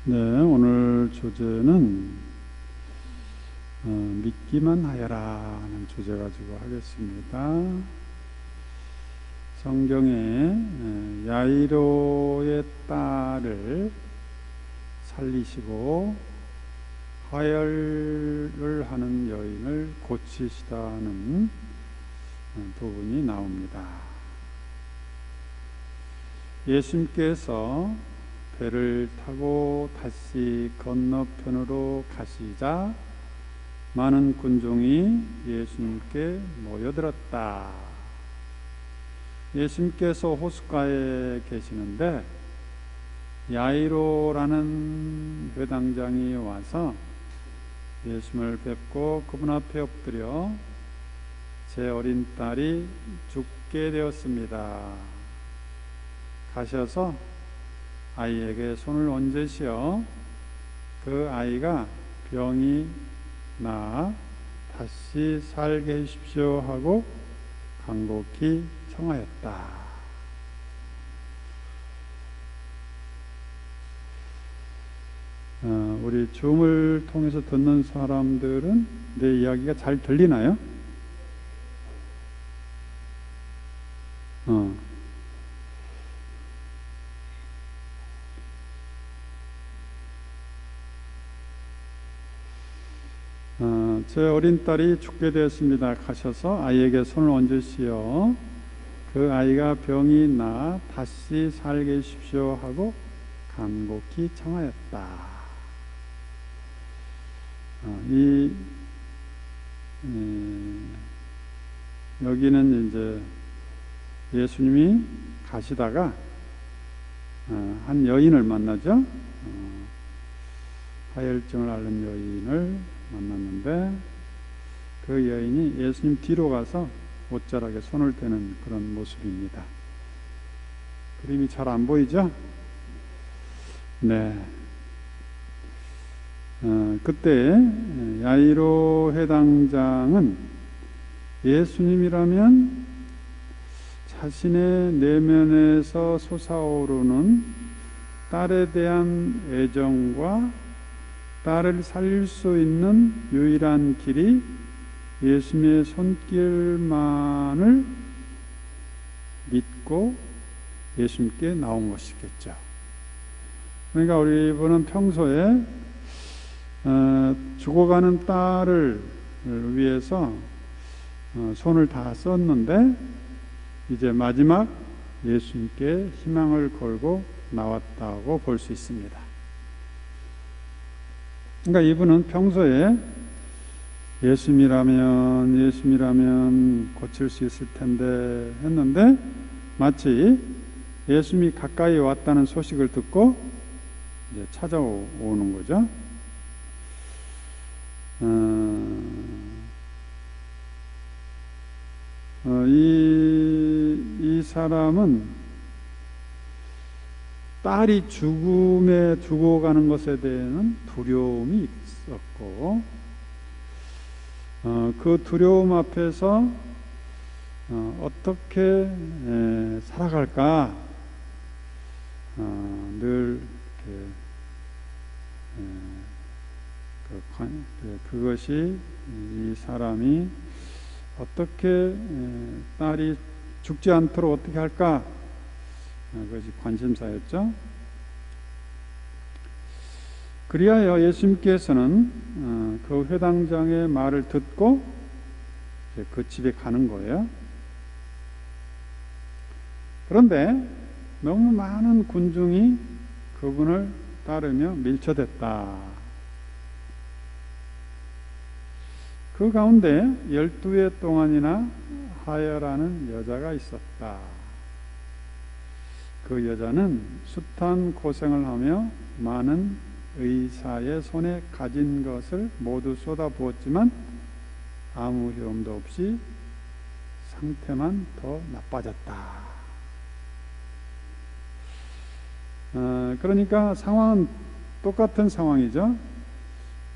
네, 오늘 주제는 믿기만 하여라 하는 주제 가지고 하겠습니다. 성경에 야이로의 딸을 살리시고 하혈을 하는 여인을 고치시다는 부분이 나옵니다. 예수님께서 배를 타고 다시 건너편으로 가시자 많은 군중이 예수님께 모여들었다. 예수님께서 호숫가에 계시는데 야이로라는 회당장이 와서 예수님을 뵙고 그분 앞에 엎드려 제 어린 딸이 죽게 되었습니다. 가셔서 아이에게 손을 얹으시어 그 아이가 병이 나아 다시 살게 해주십시오 하고 간곡히 청하였다. 우리 줌을 통해서 듣는 사람들은 내 이야기가 잘 들리나요? 제 어린 딸이 죽게 되었습니다. 가셔서 아이에게 손을 얹으시어 그 아이가 병이 나 다시 살게 해주십시오 하고 간곡히 청하였다. 여기는 이제 예수님이 가시다가 한 여인을 만나죠. 하혈증을 앓는 여인을 만났는데 그 여인이 예수님 뒤로 가서 옷자락에 손을 대는 그런 모습입니다. 그림이 잘 안 보이죠? 네. 그때 야이로 회당장은 예수님이라면 자신의 내면에서 솟아오르는 딸에 대한 애정과 딸을 살릴 수 있는 유일한 길이 예수님의 손길만을 믿고 예수님께 나온 것이겠죠. 그러니까 우리는 평소에 죽어가는 딸을 위해서 손을 다 썼는데 이제 마지막 예수님께 희망을 걸고 나왔다고 볼 수 있습니다. 그러니까 이분은 평소에 예수님이라면 고칠 수 있을 텐데 했는데 마치 예수님이 가까이 왔다는 소식을 듣고 이제 찾아오는 거죠. 이 사람은 딸이 죽음에 죽어가는 것에 대한 두려움이 있었고 그 두려움 앞에서 어떻게 살아갈까 늘 그것이 이 사람이 어떻게 딸이 죽지 않도록 어떻게 할까 그것이 관심사였죠. 그리하여 예수님께서는 그 회당장의 말을 듣고 이제 그 집에 가는 거예요. 그런데 너무 많은 군중이 그분을 따르며 밀쳐댔다. 그 가운데 12해 동안이나 하혈하는 여자가 있었다. 그 여자는 숱한 고생을 하며 많은 의사의 손에 가진 것을 모두 쏟아부었지만 아무 효험도 없이 상태만 더 나빠졌다. 그러니까 상황은 똑같은 상황이죠.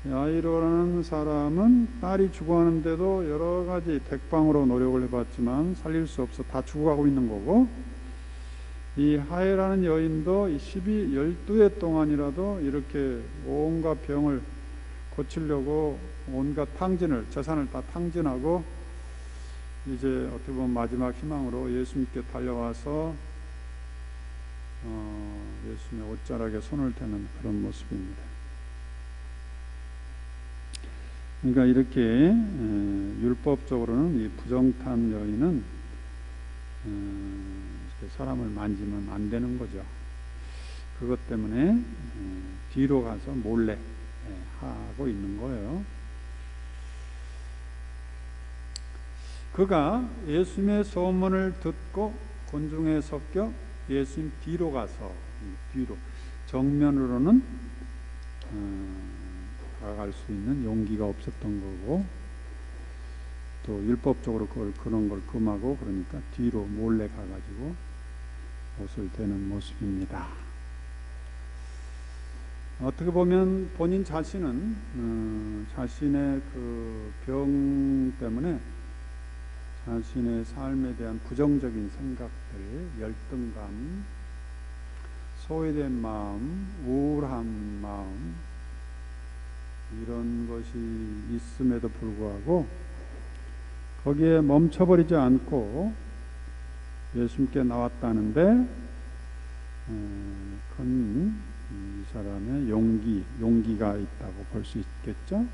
야이로라는 사람은 딸이 죽어가는데도 여러 가지 백방으로 노력을 해봤지만 살릴 수 없어 다 죽어가고 있는 거고, 이 하엘라는 여인도 12해 동안이라도 이렇게 온갖 병을 고치려고 온갖 재산을 다 탕진하고 이제 어떻게 보면 마지막 희망으로 예수님께 달려와서 예수님의 옷자락에 손을 대는 그런 모습입니다. 그러니까 이렇게 율법적으로는 이 부정탄 여인은 사람을 만지면 안 되는 거죠. 그것 때문에 뒤로 가서 몰래 하고 있는 거예요. 그가 예수님의 소문을 듣고 군중에 섞여 예수님 뒤로 가서 정면으로는 다가갈 수 있는 용기가 없었던 거고, 또 율법적으로 그런 걸 금하고, 그러니까 뒤로 몰래 가가지고 옷을 대는 모습입니다. 어떻게 보면 본인 자신은 자신의 그 병 때문에 자신의 삶에 대한 부정적인 생각들, 열등감, 소외된 마음, 우울한 마음, 이런 것이 있음에도 불구하고 거기에 멈춰버리지 않고 예수님께 나왔다는데, 그건 이 사람의 용기가 있다고 볼 수 있겠죠.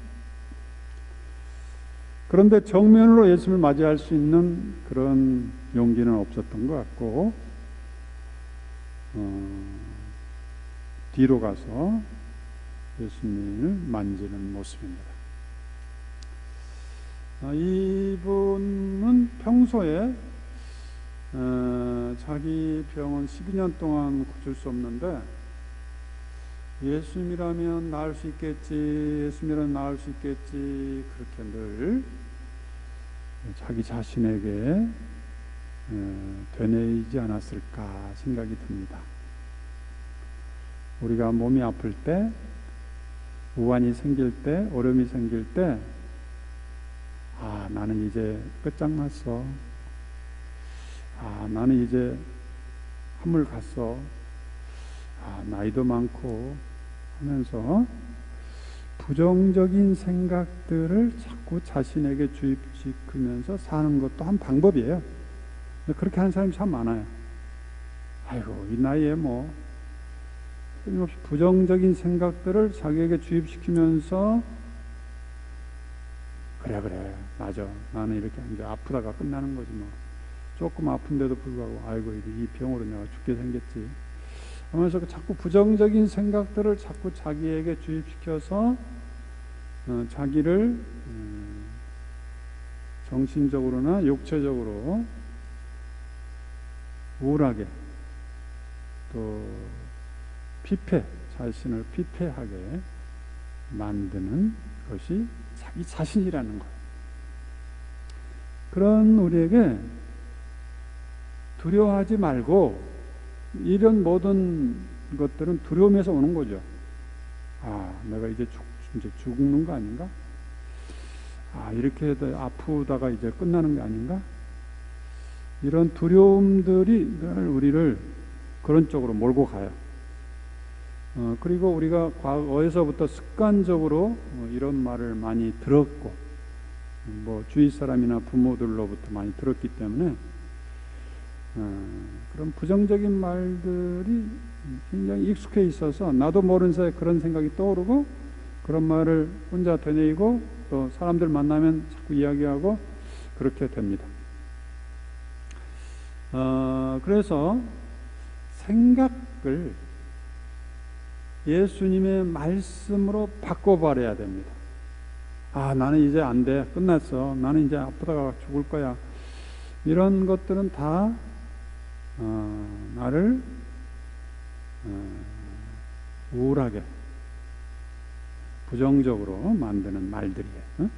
그런데 정면으로 예수님을 맞이할 수 있는 그런 용기는 없었던 것 같고, 뒤로 가서 예수님을 만지는 모습입니다. 이분은 평소에 자기 병은 12년 동안 고칠 수 없는데, 예수님이라면 나을 수 있겠지, 예수님이라면 나을 수 있겠지, 그렇게 늘 자기 자신에게 되뇌이지 않았을까 생각이 듭니다. 우리가 몸이 아플 때, 우환이 생길 때, 어려움이 생길 때, 나는 이제 끝장났어, 나는 이제 한물 갔어, 나이도 많고 하면서 부정적인 생각들을 자꾸 자신에게 주입시키면서 사는 것도 한 방법이에요. 근데 그렇게 하는 사람이 참 많아요. 아이고, 이 나이에 뭐 끊임없이 부정적인 생각들을 자기에게 주입시키면서 그래 맞아, 나는 이렇게 이제 아프다가 끝나는 거지 뭐, 조금 아픈데도 불구하고 아이고 이 병으로 내가 죽게 생겼지 하면서 자꾸 부정적인 생각들을 자꾸 자기에게 주입시켜서 자기를 정신적으로나 육체적으로 우울하게, 또 자신을 피폐하게 만드는 것이 자기 자신이라는 거예요. 그런 우리에게 두려워하지 말고, 이런 모든 것들은 두려움에서 오는 거죠. 내가 이제 죽는 거 아닌가? 이렇게 해도 아프다가 이제 끝나는 게 아닌가? 이런 두려움들이 늘 우리를 그런 쪽으로 몰고 가요. 그리고 우리가 과거에서부터 습관적으로 이런 말을 많이 들었고, 주위 사람이나 부모들로부터 많이 들었기 때문에 그런 부정적인 말들이 굉장히 익숙해 있어서 나도 모르는 사이에 그런 생각이 떠오르고, 그런 말을 혼자 되뇌이고, 또 사람들 만나면 자꾸 이야기하고 그렇게 됩니다. 그래서 생각을 예수님의 말씀으로 바꿔버려야 됩니다. 나는 이제 안 돼, 끝났어, 나는 이제 아프다가 죽을 거야, 이런 것들은 다 나를 우울하게, 부정적으로 만드는 말들이에요.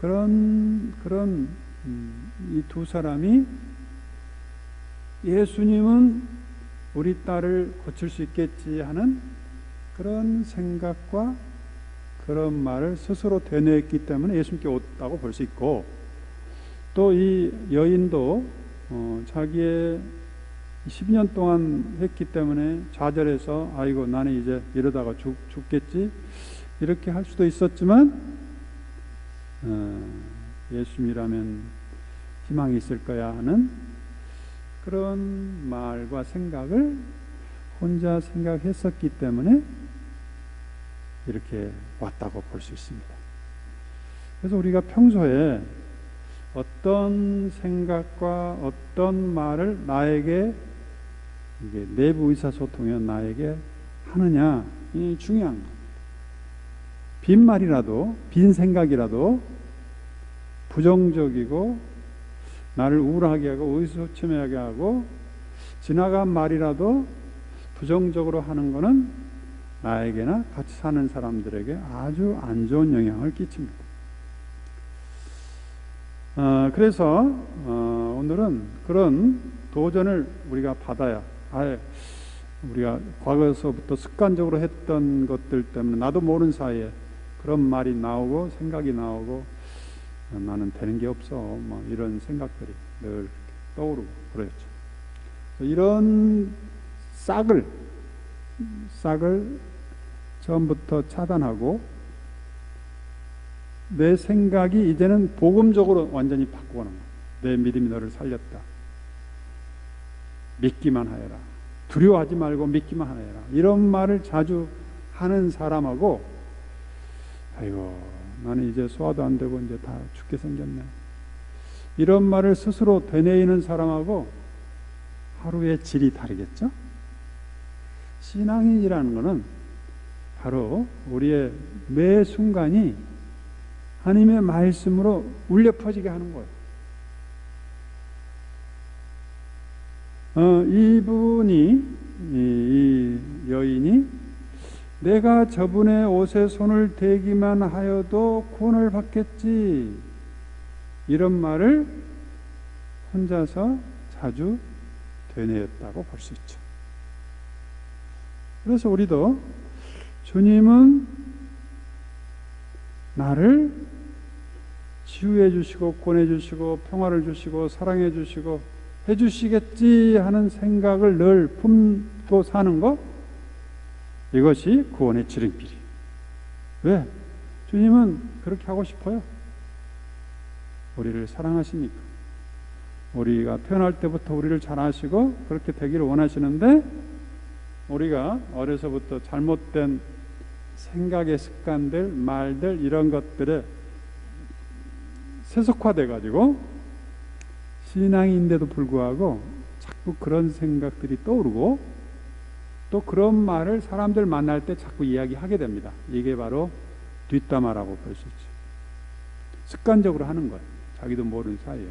그런 이 두 사람이 예수님은 우리 딸을 고칠 수 있겠지 하는 그런 생각과 그런 말을 스스로 되뇌었기 때문에 예수님께 왔다고 볼 수 있고, 또 이 여인도 자기의 10년 동안 했기 때문에 좌절해서 아이고 나는 이제 이러다가 죽겠지 이렇게 할 수도 있었지만 예수님이라면 희망이 있을 거야 하는 그런 말과 생각을 혼자 생각했었기 때문에 이렇게 왔다고 볼 수 있습니다. 그래서 우리가 평소에 어떤 생각과 어떤 말을 나에게 이게 내부 의사소통에 나에게 하느냐 이 중요한 겁니다. 빈 말이라도 빈 생각이라도 부정적이고 나를 우울하게 하고 의기소침하게 하고 지나간 말이라도 부정적으로 하는 것은 나에게나 같이 사는 사람들에게 아주 안 좋은 영향을 끼칩니다. 그래서 오늘은 그런 도전을 우리가 받아야 우리가 과거에서부터 습관적으로 했던 것들 때문에 나도 모르는 사이에 그런 말이 나오고 생각이 나오고 나는 되는 게 없어 뭐 이런 생각들이 늘 떠오르고 그렇죠. 이런 싹을 처음부터 차단하고 내 생각이 이제는 복음적으로 완전히 바꾸는 거야. 내 믿음이 너를 살렸다. 믿기만 하여라. 두려워하지 말고 믿기만 하여라. 이런 말을 자주 하는 사람하고 아이고 나는 이제 소화도 안 되고 이제 다 죽게 생겼네. 이런 말을 스스로 되뇌이는 사람하고 하루의 질이 다르겠죠? 신앙인이라는 것은 바로 우리의 매 순간이 하나님의 말씀으로 울려 퍼지게 하는 거예요. 이 여인이 내가 저분의 옷에 손을 대기만 하여도 구원을 받겠지 이런 말을 혼자서 자주 되뇌었다고 볼 수 있죠. 그래서 우리도 주님은 나를 치유해 주시고 구원해 주시고 평화를 주시고 사랑해 주시고 해 주시겠지 하는 생각을 늘 품고 사는 것, 이것이 구원의 지름길이에요. 왜? 주님은 그렇게 하고 싶어요. 우리를 사랑하시니까. 우리가 태어날 때부터 우리를 잘 아시고 그렇게 되기를 원하시는데 우리가 어려서부터 잘못된 생각의 습관들, 말들 이런 것들에 세속화돼 가지고 신앙인데도 불구하고 자꾸 그런 생각들이 떠오르고 또 그런 말을 사람들 만날 때 자꾸 이야기하게 됩니다. 이게 바로 뒷담화라고 볼 수 있죠. 습관적으로 하는 거예요. 자기도 모르는 사이에.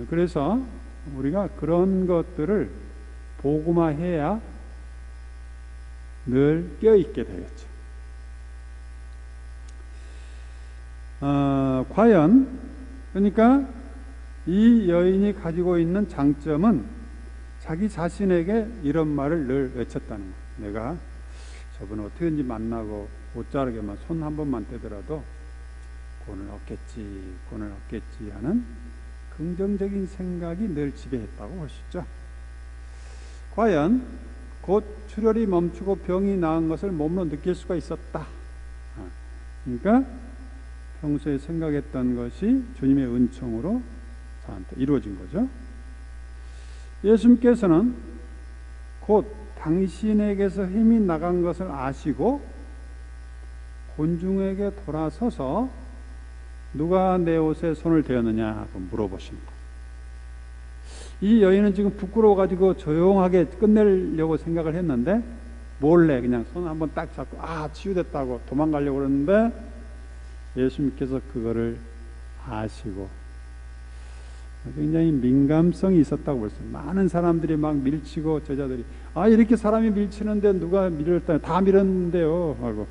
그래서 우리가 그런 것들을 복음화해야 늘 껴있게 되겠죠. 과연 그러니까 이 여인이 가지고 있는 장점은 자기 자신에게 이런 말을 늘 외쳤다는 거예요. 내가 저분을 어떻게든지 만나고 옷자르게만 손 한 번만 떼더라도 구원을 얻겠지 하는 긍정적인 생각이 늘 지배했다고 볼 수 있죠. 과연 곧 출혈이 멈추고 병이 나은 것을 몸으로 느낄 수가 있었다. 그러니까 평소에 생각했던 것이 주님의 은총으로 저한테 이루어진 거죠. 예수님께서는 곧 당신에게서 힘이 나간 것을 아시고 곤중에게 돌아서서 누가 내 옷에 손을 대었느냐 하고 물어보신 거예요. 이 여인은 지금 부끄러워가지고 조용하게 끝내려고 생각을 했는데 몰래 그냥 손 한번 딱 잡고 치유됐다고 도망가려고 그러는데 예수님께서 그거를 아시고 굉장히 민감성이 있었다고 볼 수 있어요. 많은 사람들이 막 밀치고 제자들이 이렇게 사람이 밀치는데 누가 밀었다 다 밀었는데요 하고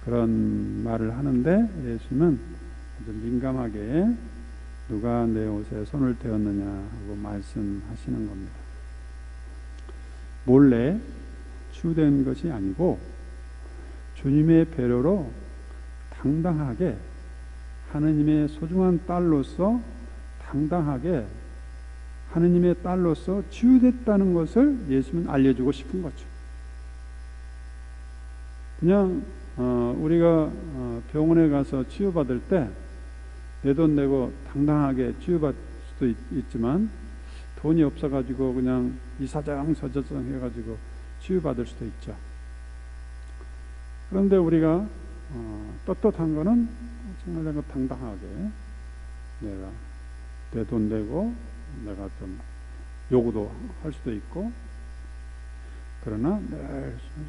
그런 말을 하는데 예수님은 아주 민감하게 누가 내 옷에 손을 대었느냐 하고 말씀하시는 겁니다. 몰래 치유된 것이 아니고 주님의 배려로 당당하게 하느님의 소중한 딸로서 당당하게 하느님의 딸로서 치유됐다는 것을 예수님은 알려주고 싶은 거죠. 그냥 우리가 병원에 가서 치유받을 때 내 돈 내고 당당하게 치유받을 수도 있지만 돈이 없어가지고 그냥 이사장 저자장 해가지고 치유받을 수도 있죠. 그런데 우리가 떳떳한 거는 정말 내가 당당하게 내가 내 돈 내고 내가 좀 요구도 할 수도 있고, 그러나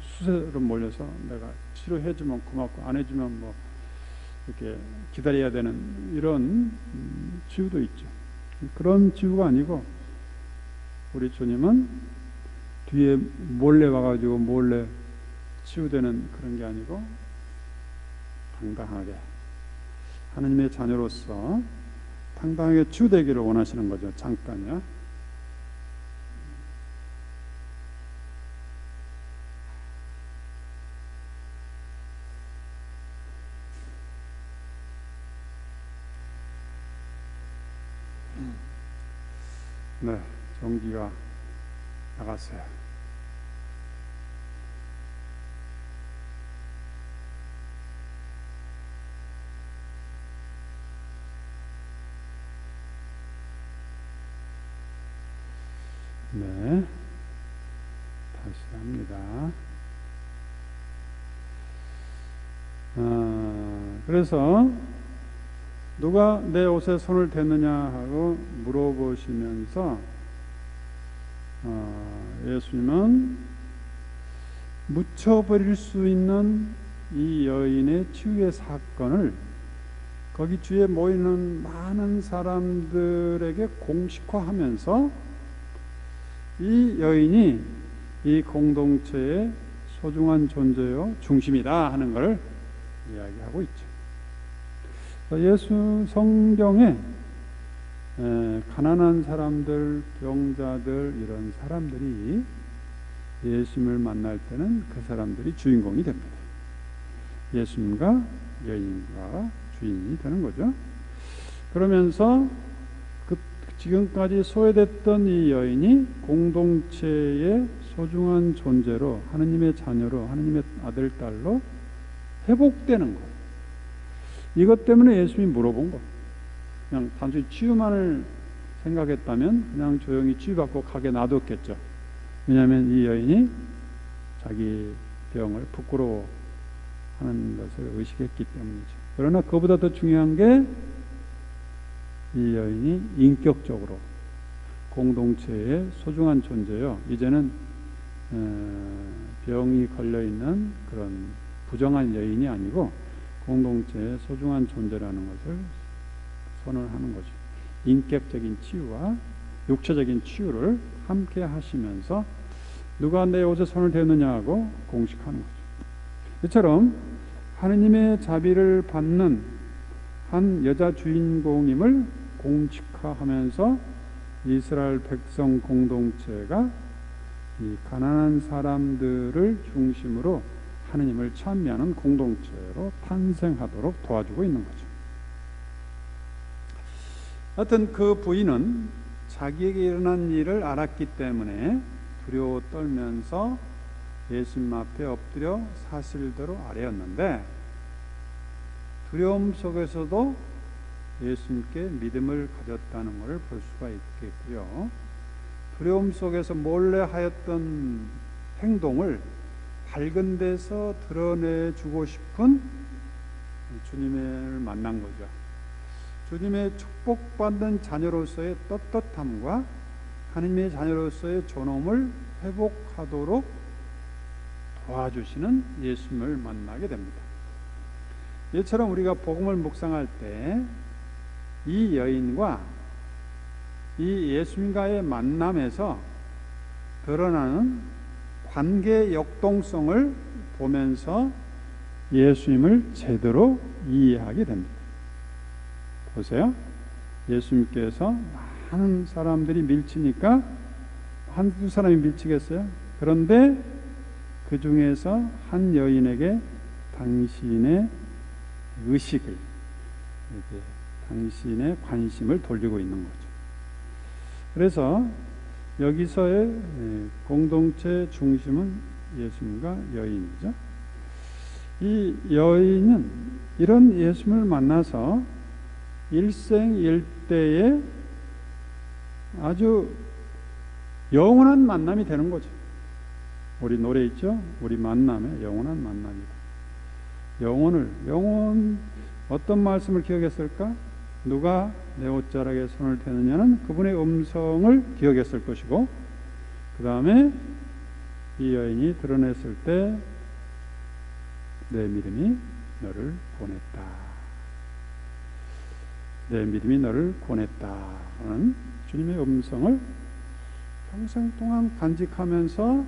수세로 몰려서 내가 치료해주면 고맙고 안 해주면 뭐 이렇게 기다려야 되는 이런 치유도 있죠. 그런 치유가 아니고 우리 주님은 뒤에 몰래 와가지고 몰래 치유되는 그런 게 아니고 당당하게 하느님의 자녀로서 당당하게 치유되기를 원하시는 거죠. 잠깐요. 네, 전기가 나갔어요. 네, 다시 합니다. 그래서 누가 내 옷에 손을 댔느냐 하고 물어보시면서 예수님은 묻혀버릴 수 있는 이 여인의 치유의 사건을 거기 주위에 모이는 많은 사람들에게 공식화하면서 이 여인이 이 공동체의 소중한 존재요 중심이다 하는 것을 이야기하고 있죠. 예수 성경에 가난한 사람들, 병자들 이런 사람들이 예수님을 만날 때는 그 사람들이 주인공이 됩니다. 예수님과 여인과 주인이 되는 거죠. 그러면서 지금까지 소외됐던 이 여인이 공동체의 소중한 존재로 하느님의 자녀로 하느님의 아들, 딸로 회복되는 거예요. 이것 때문에 예수님이 물어본 거. 그냥 단순히 치유만을 생각했다면 그냥 조용히 치유받고 가게 놔뒀겠죠. 왜냐하면 이 여인이 자기 병을 부끄러워하는 것을 의식했기 때문이죠. 그러나 그보다 더 중요한 게 이 여인이 인격적으로 공동체의 소중한 존재요. 이제는 병이 걸려있는 그런 부정한 여인이 아니고 공동체의 소중한 존재라는 것을 선언하는 거죠. 인격적인 치유와 육체적인 치유를 함께 하시면서 누가 내 옷에 손을 대느냐 하고 공식하는 거죠. 이처럼 하느님의 자비를 받는 한 여자 주인공임을 공식화하면서 이스라엘 백성 공동체가 이 가난한 사람들을 중심으로 하느님을 찬미하는 공동체로 탄생하도록 도와주고 있는 거죠. 하여튼 그 부인은 자기에게 일어난 일을 알았기 때문에 두려워 떨면서 예수님 앞에 엎드려 사실대로 아뢰었는데, 두려움 속에서도 예수님께 믿음을 가졌다는 것을 볼 수가 있겠고요. 두려움 속에서 몰래 하였던 행동을 밝은 데서 드러내주고 싶은 주님을 만난 거죠. 주님의 축복받는 자녀로서의 떳떳함과 하나님의 자녀로서의 존엄을 회복하도록 도와주시는 예수님을 만나게 됩니다. 이처럼 우리가 복음을 묵상할 때 이 여인과 이 예수님과의 만남에서 드러나는 관계 역동성을 보면서 예수님을 제대로 이해하게 됩니다. 보세요. 예수님께서 많은 사람들이 밀치니까 한두 사람이 밀치겠어요? 그런데 그 중에서 한 여인에게 당신의 의식을, 당신의 관심을 돌리고 있는 거죠. 그래서 여기서의 공동체 중심은 예수님과 여인이죠. 이 여인은 이런 예수님을 만나서 일생일대에 아주 영원한 만남이 되는 거죠. 우리 노래 있죠? 우리 만남의 영원한 만남이다. 영원 어떤 말씀을 기억했을까? 누가 내 옷자락에 손을 대느냐는 그분의 음성을 기억했을 것이고, 그 다음에 이 여인이 드러냈을 때 내 믿음이 너를 보냈다. 내 믿음이 너를 보냈다 하는 주님의 음성을 평생 동안 간직하면서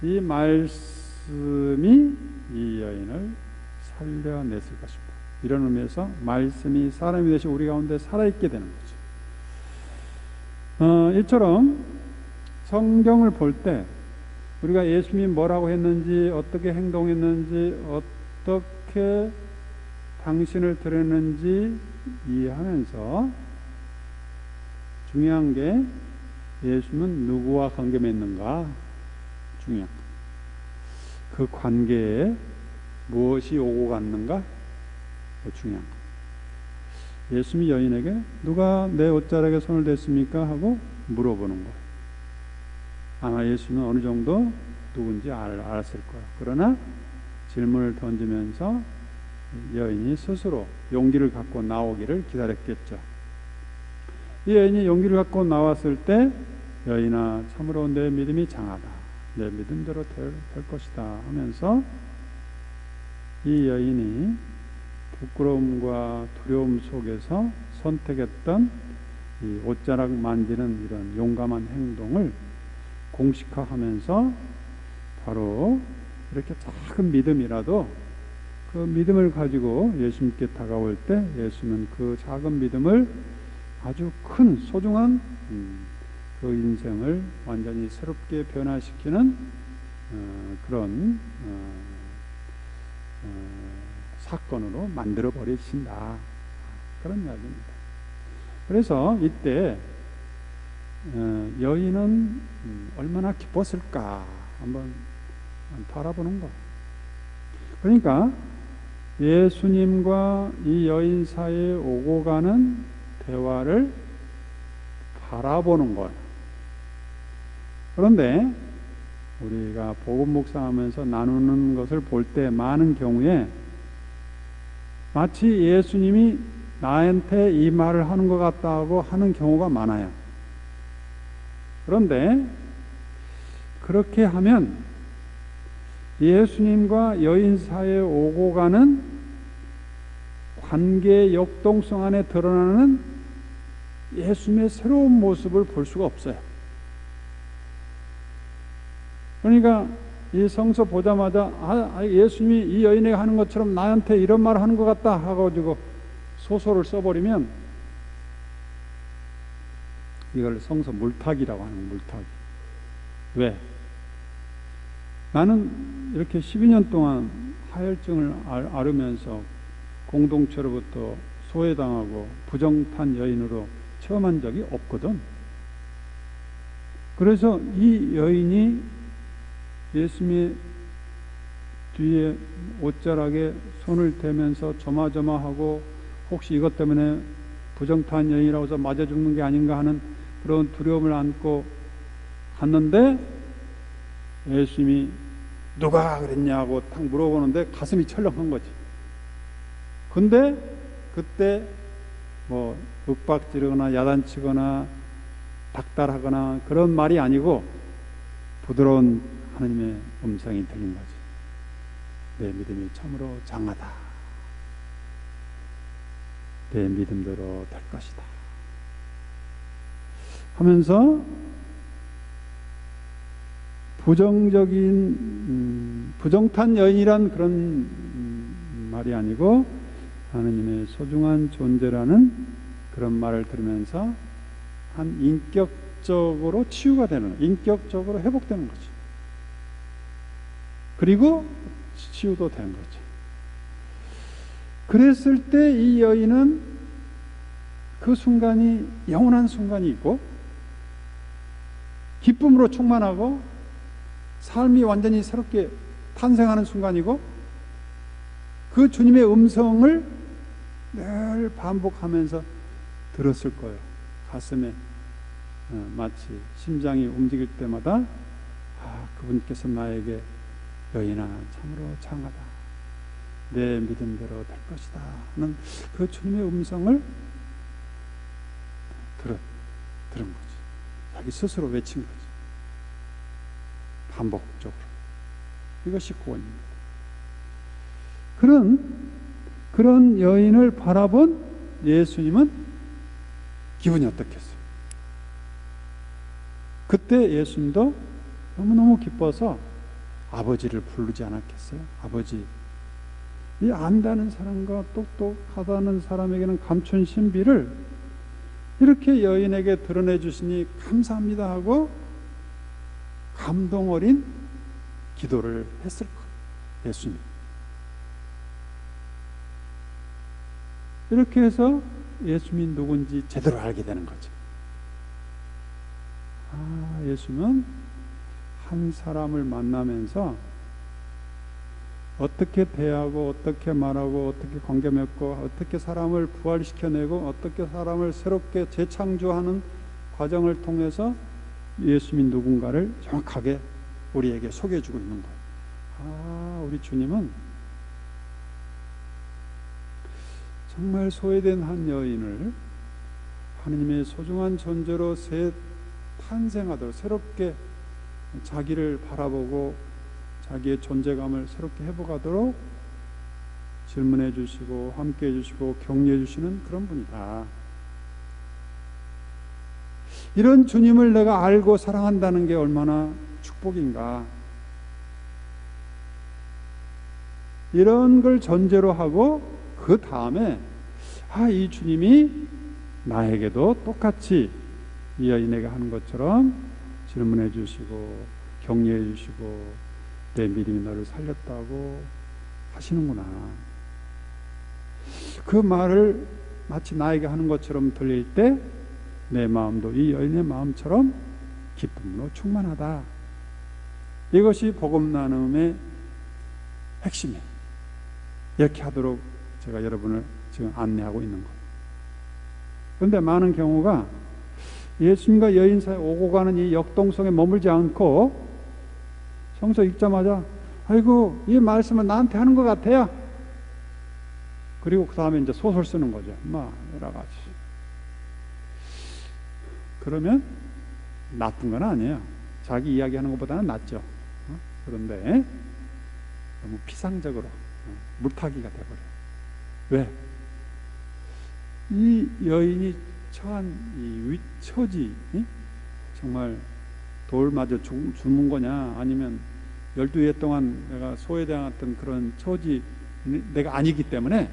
이 말씀이 이 여인을 살려냈을 것입니다. 이런 의미에서 말씀이 사람이 되시 우리 가운데 살아있게 되는 거죠. 이처럼 성경을 볼 때 우리가 예수님이 뭐라고 했는지, 어떻게 행동했는지, 어떻게 당신을 드렸는지 이해하면서 중요한 게 예수님은 누구와 관계 맺는가 중요한 그 관계에 무엇이 오고 갔는가 중요한 거. 예수님이 여인에게 누가 내 옷자락에 손을 댔습니까? 하고 물어보는 거예요. 아마 예수님은 어느 정도 누군지 알았을 거예요. 그러나 질문을 던지면서 여인이 스스로 용기를 갖고 나오기를 기다렸겠죠. 이 여인이 용기를 갖고 나왔을 때 여인아 참으로 내 믿음이 장하다. 내 믿음대로 될 것이다 하면서 이 여인이 부끄러움과 두려움 속에서 선택했던 이 옷자락 만지는 이런 용감한 행동을 공식화하면서 바로 이렇게 작은 믿음이라도 그 믿음을 가지고 예수님께 다가올 때 예수님은 그 작은 믿음을 아주 큰 소중한 그 인생을 완전히 새롭게 변화시키는 그런 사건으로 만들어 버리신다. 그런 이야기입니다. 그래서 이때 여인은 얼마나 기뻤을까 한번 바라보는 거. 그러니까 예수님과 이 여인 사이에 오고 가는 대화를 바라보는 거예요. 그런데 우리가 복음 묵상하면서 나누는 것을 볼 때 많은 경우에 마치 예수님이 나한테 이 말을 하는 것 같다고 하는 경우가 많아요. 그런데 그렇게 하면 예수님과 여인 사이에 오고 가는 관계의 역동성 안에 드러나는 예수님의 새로운 모습을 볼 수가 없어요. 그러니까 이 성서 보자마자 예수님이 이 여인에게 하는 것처럼 나한테 이런 말을 하는 것 같다 하고 소설을 써버리면 이걸 성서 물타기라고 하는 물타기. 왜? 나는 이렇게 12년 동안 하혈증을 앓으면서 공동체로부터 소외당하고 부정탄 여인으로 체험한 적이 없거든. 그래서 이 여인이 예수님의 뒤에 옷자락에 손을 대면서 조마조마하고 혹시 이것 때문에 부정탄 여인이라고 해서 맞아 죽는 게 아닌가 하는 그런 두려움을 안고 갔는데 예수님이 누가 그랬냐고 딱 물어보는데 가슴이 철렁한 거지. 근데 그때 뭐 윽박지르거나 야단치거나 닥달하거나 그런 말이 아니고 부드러운 하나님의 음성이 들린 거지. 내 믿음이 참으로 장하다. 내 믿음대로 될 것이다. 하면서 부정적인 부정탄 여인이란 그런 말이 아니고 하나님의 소중한 존재라는 그런 말을 들으면서 한 인격적으로 치유가 되는, 인격적으로 회복되는 거죠. 그리고 치유도 된 거죠. 그랬을 때 이 여인은 그 순간이 영원한 순간이 있고 기쁨으로 충만하고 삶이 완전히 새롭게 탄생하는 순간이고, 그 주님의 음성을 늘 반복하면서 들었을 거예요. 가슴에 마치 심장이 움직일 때마다 그분께서 나에게 여인아 참으로 장하다, 내 믿음대로 될 것이다 하는 그 주님의 음성을 들은 거지. 자기 스스로 외친 거지. 반복적으로. 이것이 구원입니다. 그런 여인을 바라본 예수님은 기분이 어떻겠어요? 그때 예수님도 너무너무 기뻐서 아버지를 부르지 않았겠어요? 아버지. 이 안다는 사람과 똑똑하다는 사람에게는 감춘 신비를 이렇게 여인에게 드러내 주시니 감사합니다 하고 감동 어린 기도를 했을 거예요. 예수님. 이렇게 해서 예수님이 누군지 제대로 알게 되는 거죠. 예수님은 한 사람을 만나면서 어떻게 대하고 어떻게 말하고 어떻게 관계 맺고 어떻게 사람을 부활시켜내고 어떻게 사람을 새롭게 재창조하는 과정을 통해서 예수님이 누군가를 정확하게 우리에게 소개해주고 있는 거예요. 우리 주님은 정말 소외된 한 여인을 하느님의 소중한 존재로 탄생하도록 새롭게 자기를 바라보고 자기의 존재감을 새롭게 회복하도록 질문해 주시고 함께 해주시고 격려해 주시는 그런 분이다. 이런 주님을 내가 알고 사랑한다는 게 얼마나 축복인가. 이런 걸 전제로 하고 그 다음에 이 주님이 나에게도 똑같이 이 여인에게 하는 것처럼 질문해 주시고 격려해 주시고 내 믿음이 너를 살렸다고 하시는구나. 그 말을 마치 나에게 하는 것처럼 들릴 때 내 마음도 이 여인의 마음처럼 기쁨으로 충만하다. 이것이 복음 나눔의 핵심이에요. 이렇게 하도록 제가 여러분을 지금 안내하고 있는 거예요. 그런데 많은 경우가 예수님과 여인 사이에 오고 가는 이 역동성에 머물지 않고 성서 읽자마자 아이고 이 말씀은 나한테 하는 것 같아요. 그리고 그 다음에 이제 소설 쓰는 거죠. 여러 가지. 그러면 나쁜 건 아니에요. 자기 이야기하는 것보다는 낫죠. 그런데 너무 피상적으로 물타기가 돼버려요. 왜? 이 여인이 처한 이 처지, 정말 돌 맞아 죽는 거냐, 아니면 12해 동안 내가 소외당했던 그런 처지 내가 아니기 때문에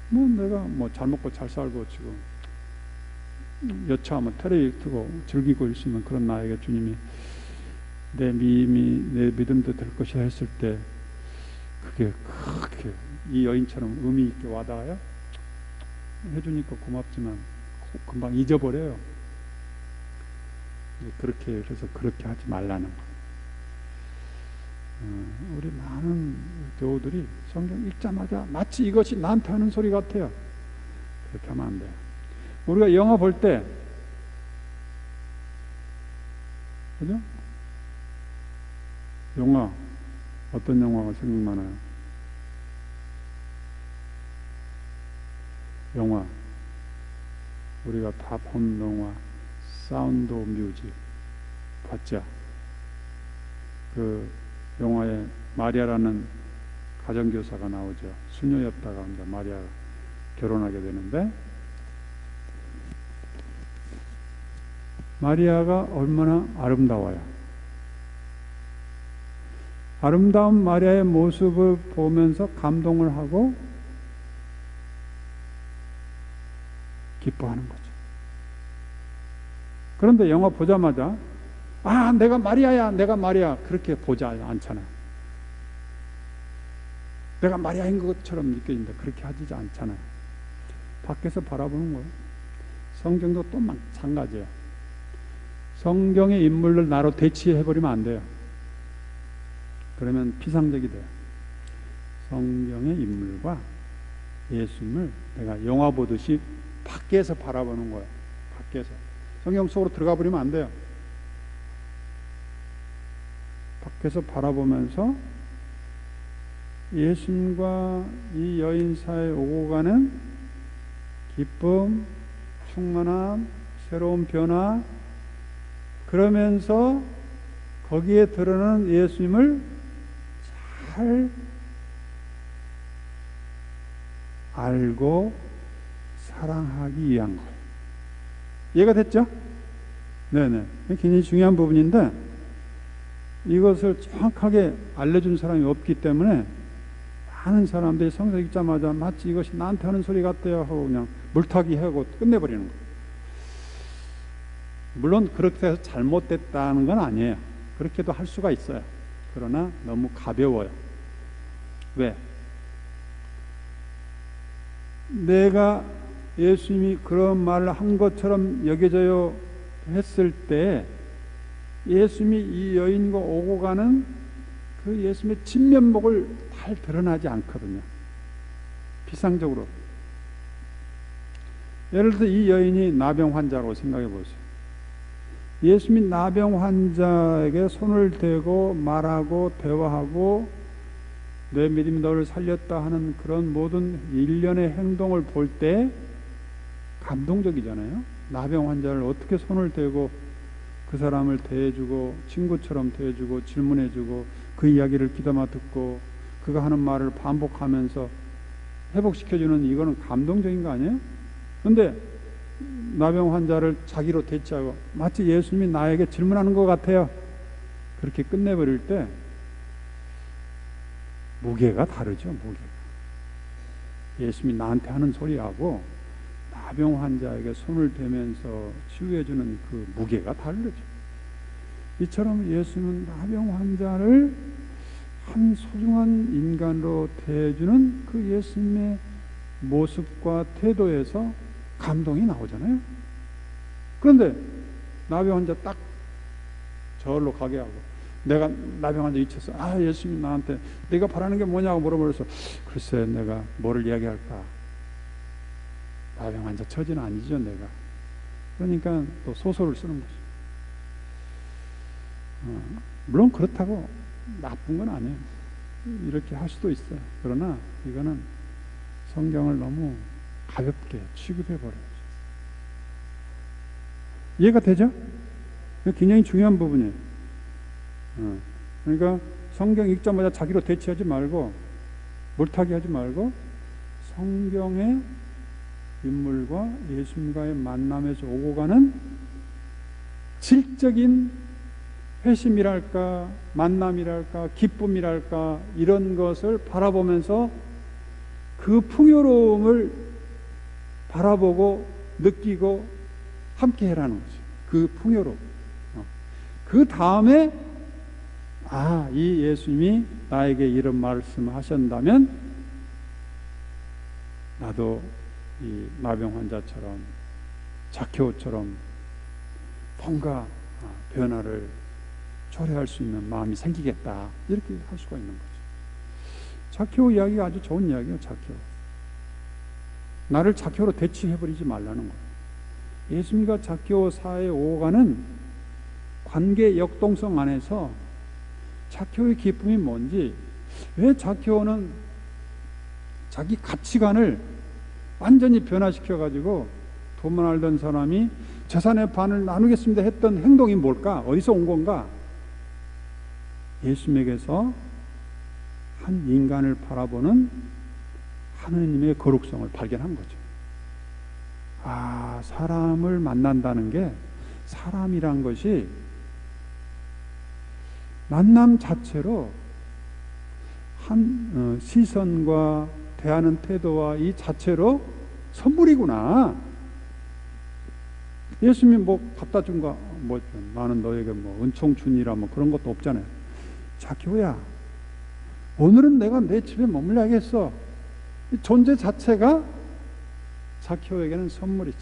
내가 잘 먹고 잘 살고 지금 여차하면 텔레비 틀고 즐기고 있으면 그런 나에게 주님이 내 믿음도 될 것이라 했을 때 그게 그렇게 이 여인처럼 의미 있게 와닿아요? 해주니까 고맙지만 금방 잊어버려요. 그래서 그렇게 하지 말라는 거예요. 우리 많은 교우들이 성경 읽자마자 마치 이것이 나한테 하는 소리 같아요. 그렇게 하면 안 돼요. 우리가 영화 볼 때, 그죠? 영화, 어떤 영화가 생각나나요? 영화, 우리가 다 본 영화, 사운드 오브 뮤직 봤죠? 그 영화에 마리아라는 가정교사가 나오죠. 수녀였다가 이제 마리아가 결혼하게 되는데, 마리아가 얼마나 아름다워요. 아름다운 마리아의 모습을 보면서 감동을 하고 기뻐하는 거죠. 그런데 영화 보자마자 내가 마리아야, 내가 마리아, 그렇게 보지 않잖아요. 내가 마리아인 것처럼 느껴진다, 그렇게 하지 않잖아요. 밖에서 바라보는 거예요. 성경도 또 마찬가지예요. 성경의 인물을 나로 대치해버리면 안 돼요. 그러면 피상적이 돼요. 성경의 인물과 예수님을 내가 영화 보듯이 밖에서 바라보는 거예요. 밖에서. 성경 속으로 들어가 버리면 안 돼요. 밖에서 바라보면서 예수님과 이 여인 사이에 오고 가는 기쁨, 충만함, 새로운 변화, 그러면서 거기에 드러나는 예수님을 잘 알고 사랑하기 위한 거예요. 이해가 됐죠? 네네. 굉장히 중요한 부분인데 이것을 정확하게 알려준 사람이 없기 때문에 많은 사람들이 성경 읽자마자 마치 이것이 나한테 하는 소리 같대요 하고 그냥 물타기 하고 끝내버리는 거예요. 물론 그렇게 해서 잘못됐다는 건 아니에요. 그렇게도 할 수가 있어요. 그러나 너무 가벼워요. 왜? 내가 예수님이 그런 말을 한 것처럼 여겨져요 했을 때 예수님이 이 여인과 오고 가는 그 예수님의 진면목을 잘 드러나지 않거든요. 비상적으로. 예를 들어 이 여인이 나병 환자라고 생각해 보세요. 예수님이 나병 환자에게 손을 대고 말하고 대화하고 내 믿음이 너를 살렸다 하는 그런 모든 일련의 행동을 볼 때 감동적이잖아요. 나병 환자를 어떻게 손을 대고 그 사람을 대해주고 친구처럼 대해주고 질문해주고 그 이야기를 귀담아 듣고 그가 하는 말을 반복하면서 회복시켜주는 이거는 감동적인 거 아니에요? 그런데 나병 환자를 자기로 대체하고 마치 예수님이 나에게 질문하는 것 같아요. 그렇게 끝내버릴 때 무게가 다르죠. 무게가. 예수님이 나한테 하는 소리하고 나병 환자에게 손을 대면서 치유해주는 그 무게가 다르죠. 이처럼 예수님은 나병 환자를 한 소중한 인간으로 대해주는 그 예수님의 모습과 태도에서 감동이 나오잖아요. 그런데 나병 환자 딱 저절로 가게 하고 내가 나병 환자 잊혀서 예수님 나한테 네가 바라는 게 뭐냐고 물어버려서 글쎄 내가 뭐를 이야기할까. 나병 환자 처지는 아니죠 내가. 그러니까 또 소설을 쓰는 거죠. 물론 그렇다고 나쁜 건 아니에요. 이렇게 할 수도 있어요. 그러나 이거는 성경을 너무 가볍게 취급해 버려요. 이해가 되죠? 굉장히 중요한 부분이에요. 그러니까 성경 읽자마자 자기로 대치하지 말고 물타기 하지 말고 성경의 인물과 예수님과의 만남에서 오고 가는 질적인 회심이랄까 만남이랄까 기쁨이랄까 이런 것을 바라보면서 그 풍요로움을 바라보고 느끼고 함께 해라는 거죠. 그 풍요로움. 그 다음에 이 예수님이 나에게 이런 말씀을 하신다면 나도 이 나병 환자처럼 자케오처럼 뭔가 변화를 초래할 수 있는 마음이 생기겠다. 이렇게 할 수가 있는 거죠. 자케오 이야기가 아주 좋은 이야기예요. 자케오. 나를 자케오로 대치해버리지 말라는 거예요. 예수님과 자케오 사이에 오가는 관계 역동성 안에서 자케오의 기쁨이 뭔지, 왜 자케오는 자기 가치관을 완전히 변화시켜가지고 돈만 알던 사람이 재산의 반을 나누겠습니다 했던 행동이 뭘까? 어디서 온 건가? 예수님에게서 한 인간을 바라보는 하느님의 거룩성을 발견한 거죠. 사람을 만난다는 게, 사람이란 것이 만남 자체로 한 시선과 대하는 태도와 이 자체로 선물이구나. 예수님이 뭐 갖다 준가, 나는 너에게 은총 주니라 그런 것도 없잖아요. 자케오야, 오늘은 내가 내 집에 머물러야겠어. 이 존재 자체가 자케오에게는 선물이죠.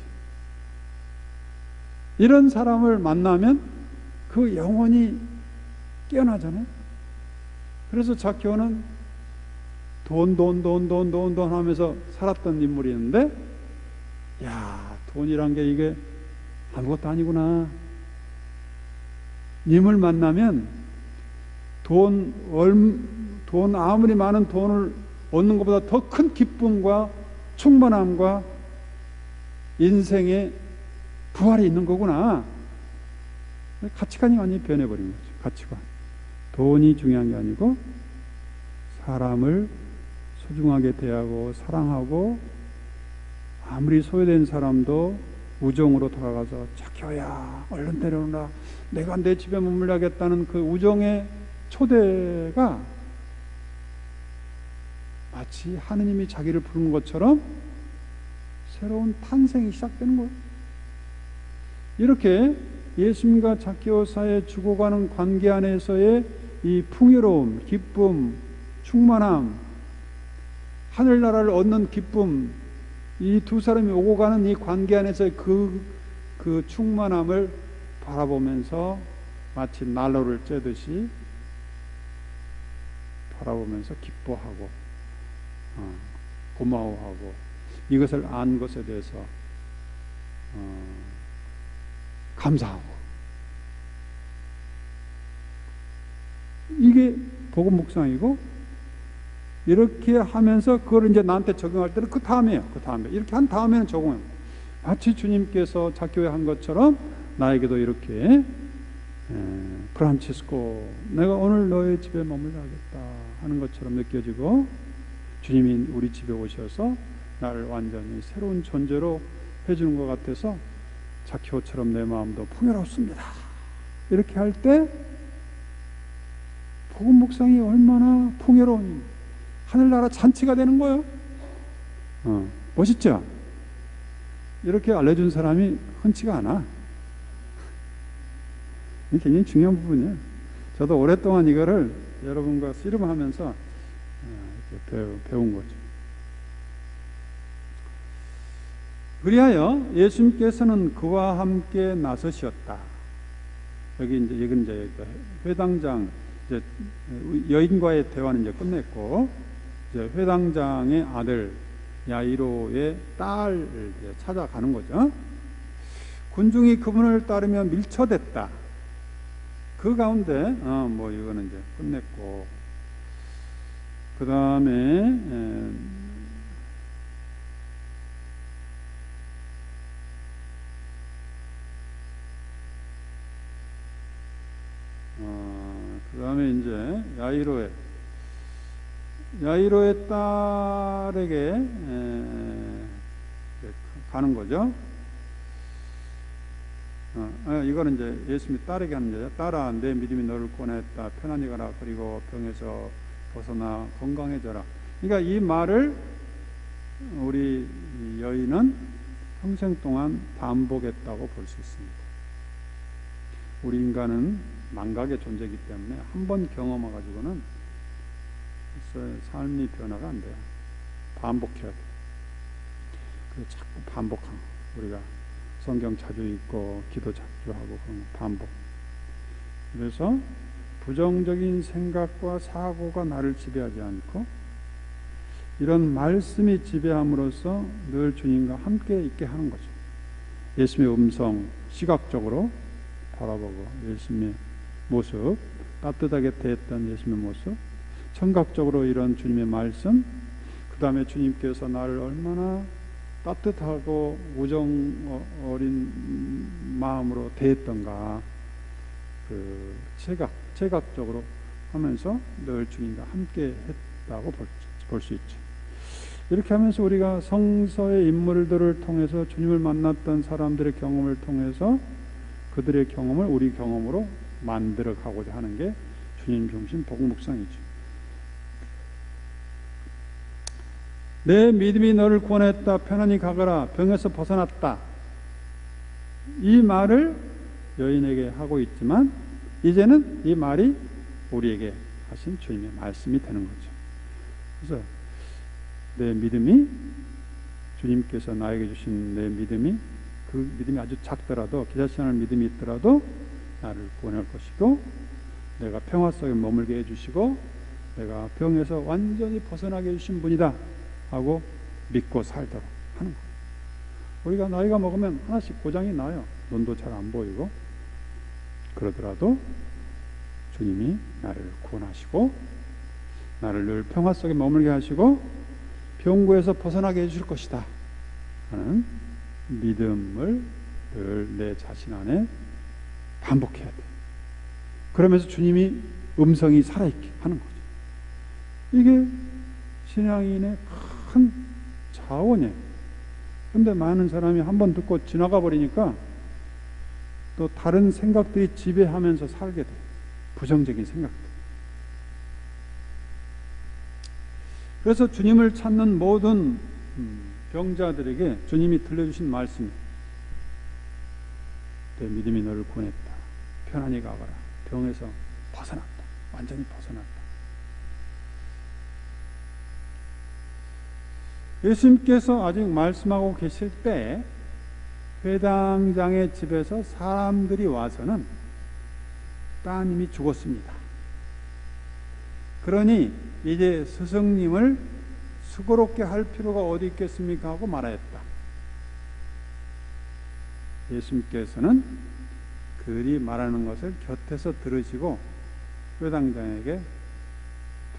이런 사람을 만나면 그 영혼이 깨어나잖아요. 그래서 자키오는 돈 하면서 살았던 인물이었는데, 야, 돈이란 게 이게 아무것도 아니구나. 님을 만나면 돈 아무리 많은 돈을 얻는 것보다 더 큰 기쁨과 충만함과 인생의 부활이 있는 거구나. 가치관이 완전히 변해버린 거죠. 가치관. 돈이 중요한 게 아니고 사람을 소중하게 대하고 사랑하고, 아무리 소외된 사람도 우정으로 다가가서 자키오야 얼른 데려오라, 내가 내 집에 머물러야겠다는 그 우정의 초대가 마치 하느님이 자기를 부르는 것처럼 새로운 탄생이 시작되는 거예요. 이렇게 예수님과 자키오 사이에 죽어가는 관계 안에서의 이 풍요로움, 기쁨, 충만함, 하늘나라를 얻는 기쁨, 이 두 사람이 오고 가는 이 관계 안에서의 그 충만함을 바라보면서 마치 난로를 쬐듯이 바라보면서 기뻐하고 고마워하고, 이것을 안 것에 대해서 감사하고, 이게 복음 묵상이고, 이렇게 하면서 그걸 이제 나한테 적용할 때는 그 다음에 이렇게 한 다음에는 적용해요. 마치 주님께서 자키오에 한 것처럼 나에게도 이렇게 프란치스코, 내가 오늘 너의 집에 머물러야겠다 하는 것처럼 느껴지고, 주님이 우리 집에 오셔서 나를 완전히 새로운 존재로 해주는 것 같아서 자키오처럼 내 마음도 풍요롭습니다. 이렇게 할 때 복음 묵상이 얼마나 풍요로운 하늘나라 잔치가 되는 거예요. 멋있죠? 이렇게 알려준 사람이 흔치가 않아. 이게 굉장히 중요한 부분이에요. 저도 오랫동안 이거를 여러분과 씨름하면서 배운 거죠. 그리하여 예수님께서는 그와 함께 나서셨다. 이건 이제 회당장, 이제 여인과의 대화는 이제 끝냈고, 이제 회당장의 아들 야이로의 딸을 이제 찾아가는 거죠. 군중이 그분을 따르며 밀쳐댔다. 그 가운데 이거는 이제 끝냈고, 그 다음에 이제 야이로의 딸에게 가는 거죠. 이거는 이제 예수님이 딸에게 하는 거죠. 딸아, 내 믿음이 너를 구원했다. 편안히 가라. 그리고 병에서 벗어나 건강해져라. 그러니까 이 말을 우리 여인은 평생 동안 반복했다고 볼 수 있습니다. 우리 인간은 망각의 존재이기 때문에 한 번 경험해가지고는 삶이 변화가 안 돼요. 반복해야 돼요. 그래서 자꾸 반복하고, 우리가 성경 자주 읽고 기도 자주 하고 그런 반복. 그래서 부정적인 생각과 사고가 나를 지배하지 않고, 이런 말씀이 지배함으로써 늘 주님과 함께 있게 하는 거죠. 예수님의 음성 시각적으로 바라보고, 예수님의 모습, 따뜻하게 대했던 예수님의 모습, 청각적으로 이런 주님의 말씀, 그 다음에 주님께서 나를 얼마나 따뜻하고 우정 어린 마음으로 대했던가, 그 체각적으로 하면서 늘 주님과 함께 했다고 볼 수 있죠. 이렇게 하면서 우리가 성서의 인물들을 통해서 주님을 만났던 사람들의 경험을 통해서 그들의 경험을 우리 경험으로 만들어 가고자 하는 게 주님 중심 복음 묵상이죠. 내 믿음이 너를 구원했다. 편안히 가거라. 병에서 벗어났다. 이 말을 여인에게 하고 있지만, 이제는 이 말이 우리에게 하신 주님의 말씀이 되는 거죠. 그래서 내 믿음이, 주님께서 나에게 주신 내 믿음이 그 믿음이 아주 작더라도, 기사시하는 믿음이 있더라도 나를 구원할 것이고, 내가 평화 속에 머물게 해주시고, 내가 병에서 완전히 벗어나게 해주신 분이다 하고 믿고 살도록 하는 거예요. 우리가 나이가 먹으면 하나씩 고장이 나요. 눈도 잘 안 보이고. 그러더라도 주님이 나를 구원하시고, 나를 늘 평화 속에 머물게 하시고, 병고에서 벗어나게 해줄 것이다 하는 믿음을 늘 내 자신 안에 반복해야 돼. 그러면서 주님이 음성이 살아있게 하는 거죠. 이게 신앙인의 큰 자원이에요. 그런데 많은 사람이 한번 듣고 지나가 버리니까 또 다른 생각들이 지배하면서 살게 돼. 부정적인 생각들. 그래서 주님을 찾는 모든 병자들에게 주님이 들려주신 말씀이, 내 믿음이 너를 구원했다. 편안히 가거라. 병에서 벗어났다. 완전히 벗어났다. 예수님께서 아직 말씀하고 계실 때 회당장의 집에서 사람들이 와서는 따님이 죽었습니다. 그러니 이제 스승님을 수고롭게 할 필요가 어디 있겠습니까? 하고 말하였다. 예수님께서는 그들이 말하는 것을 곁에서 들으시고 회당장에게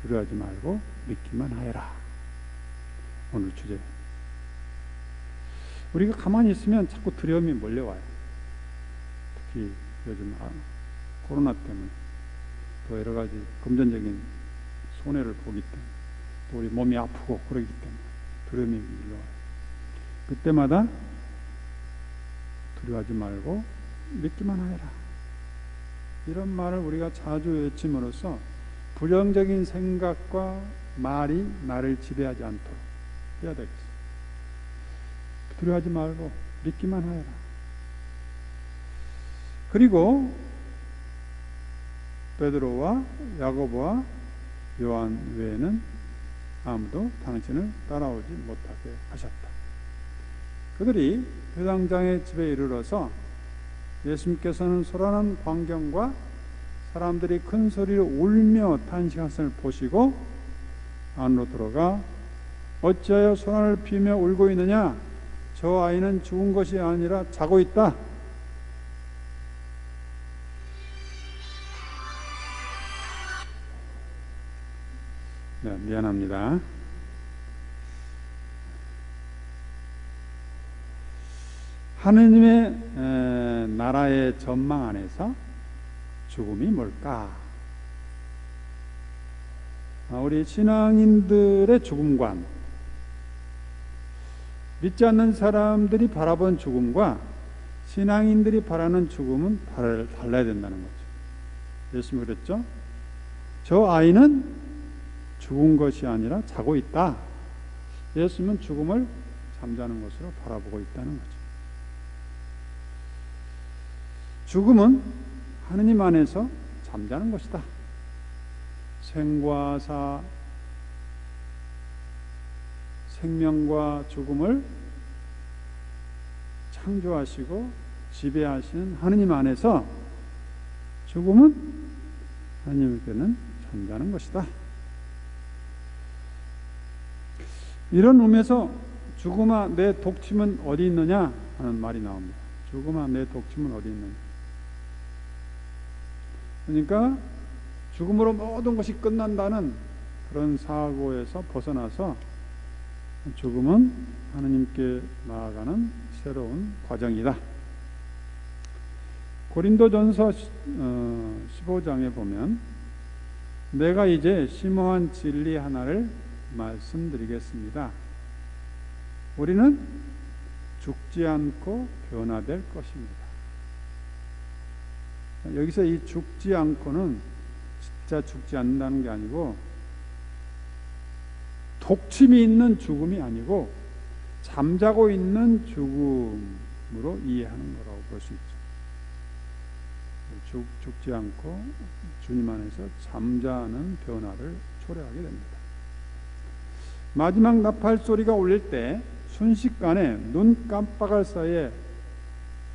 두려워하지 말고 믿기만 하여라. 오늘 주제. 우리가 가만히 있으면 자꾸 두려움이 몰려와요. 특히 요즘 코로나 때문에 또 여러 가지 금전적인 손해를 보기 때문에 또 우리 몸이 아프고 그러기 때문에 두려움이 밀려와요. 그때마다 두려워하지 말고 믿기만 하여라. 이런 말을 우리가 자주 외침으로써 부정적인 생각과 말이 나를 지배하지 않도록 해야 되겠어요. 두려워하지 말고 믿기만 하여라. 그리고 베드로와 야고보와 요한 외에는 아무도 당신을 따라오지 못하게 하셨다. 그들이 회당장의 집에 이르러서 예수님께서는 소란한 광경과 사람들이 큰 소리로 울며 탄식하는 것을 보시고 안으로 들어가 어찌하여 소란을 피우며 울고 있느냐? 저 아이는 죽은 것이 아니라 자고 있다. 네, 미안합니다. 하느님의 나라의 전망 안에서 죽음이 뭘까? 우리 신앙인들의 죽음관, 믿지 않는 사람들이 바라본 죽음과 신앙인들이 바라는 죽음은 달라야 된다는 거죠. 예수님이 그랬죠? 저 아이는 죽은 것이 아니라 자고 있다. 예수님은 죽음을 잠자는 것으로 바라보고 있다는 거죠. 죽음은 하느님 안에서 잠자는 것이다. 생과 사, 생명과 죽음을 창조하시고 지배하시는 하느님 안에서 죽음은 하느님께는 잠자는 것이다. 이런 의미에서 죽음아 내 독침은 어디 있느냐 하는 말이 나옵니다. 죽음아 내 독침은 어디 있느냐. 그러니까 죽음으로 모든 것이 끝난다는 그런 사고에서 벗어나서 죽음은 하느님께 나아가는 새로운 과정이다. 고린도전서 15장에 보면 내가 이제 심오한 진리 하나를 말씀드리겠습니다. 우리는 죽지 않고 변화될 것입니다. 여기서 이 죽지 않고는 진짜 죽지 않는다는 게 아니고 독침이 있는 죽음이 아니고 잠자고 있는 죽음으로 이해하는 거라고 볼 수 있죠. 죽지 않고 주님 안에서 잠자는 변화를 초래하게 됩니다. 마지막 나팔 소리가 울릴 때 순식간에 눈 깜빡할 사이에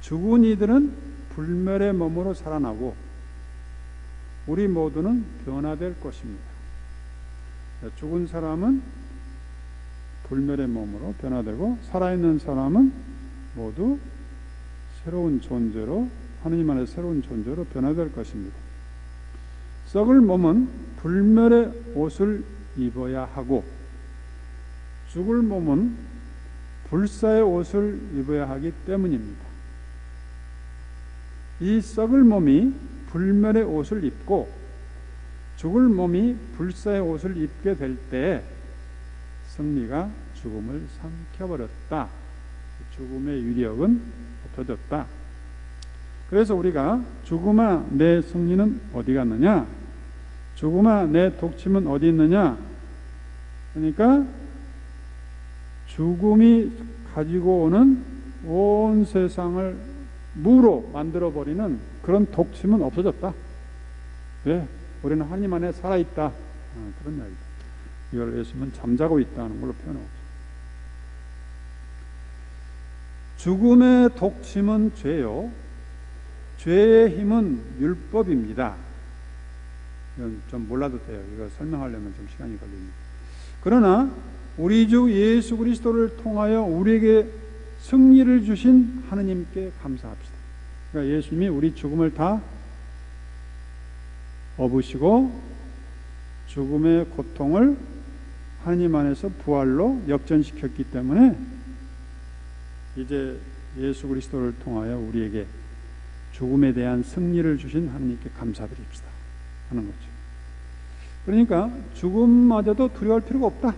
죽은 이들은 불멸의 몸으로 살아나고 우리 모두는 변화될 것입니다. 죽은 사람은 불멸의 몸으로 변화되고 살아있는 사람은 모두 새로운 존재로, 하느님 안에 새로운 존재로 변화될 것입니다. 썩을 몸은 불멸의 옷을 입어야 하고 죽을 몸은 불사의 옷을 입어야 하기 때문입니다. 이 썩을 몸이 불멸의 옷을 입고 죽을 몸이 불사의 옷을 입게 될 때 승리가 죽음을 삼켜버렸다. 죽음의 위력은 없어졌다. 그래서 우리가 죽음아 내 승리는 어디 갔느냐? 죽음아 내 독침은 어디 있느냐? 그러니까 죽음이 가지고 오는 온 세상을 무로 만들어버리는 그런 독침은 없어졌다. 왜? 우리는 하나님 안에 살아있다. 그런 이야기다. 이걸 예수님은 잠자고 있다는 걸로 표현하고 있습니다. 죽음의 독침은 죄요. 죄의 힘은 율법입니다. 이건 좀 몰라도 돼요. 이거 설명하려면 좀 시간이 걸립니다. 그러나 우리 주 예수 그리스도를 통하여 우리에게 승리를 주신 하느님께 감사합시다. 그러니까 예수님이 우리 죽음을 다 업으시고 죽음의 고통을 하느님 안에서 부활로 역전시켰기 때문에 이제 예수 그리스도를 통하여 우리에게 죽음에 대한 승리를 주신 하느님께 감사드립시다 하는 거죠. 그러니까 죽음마저도 두려워할 필요가 없다.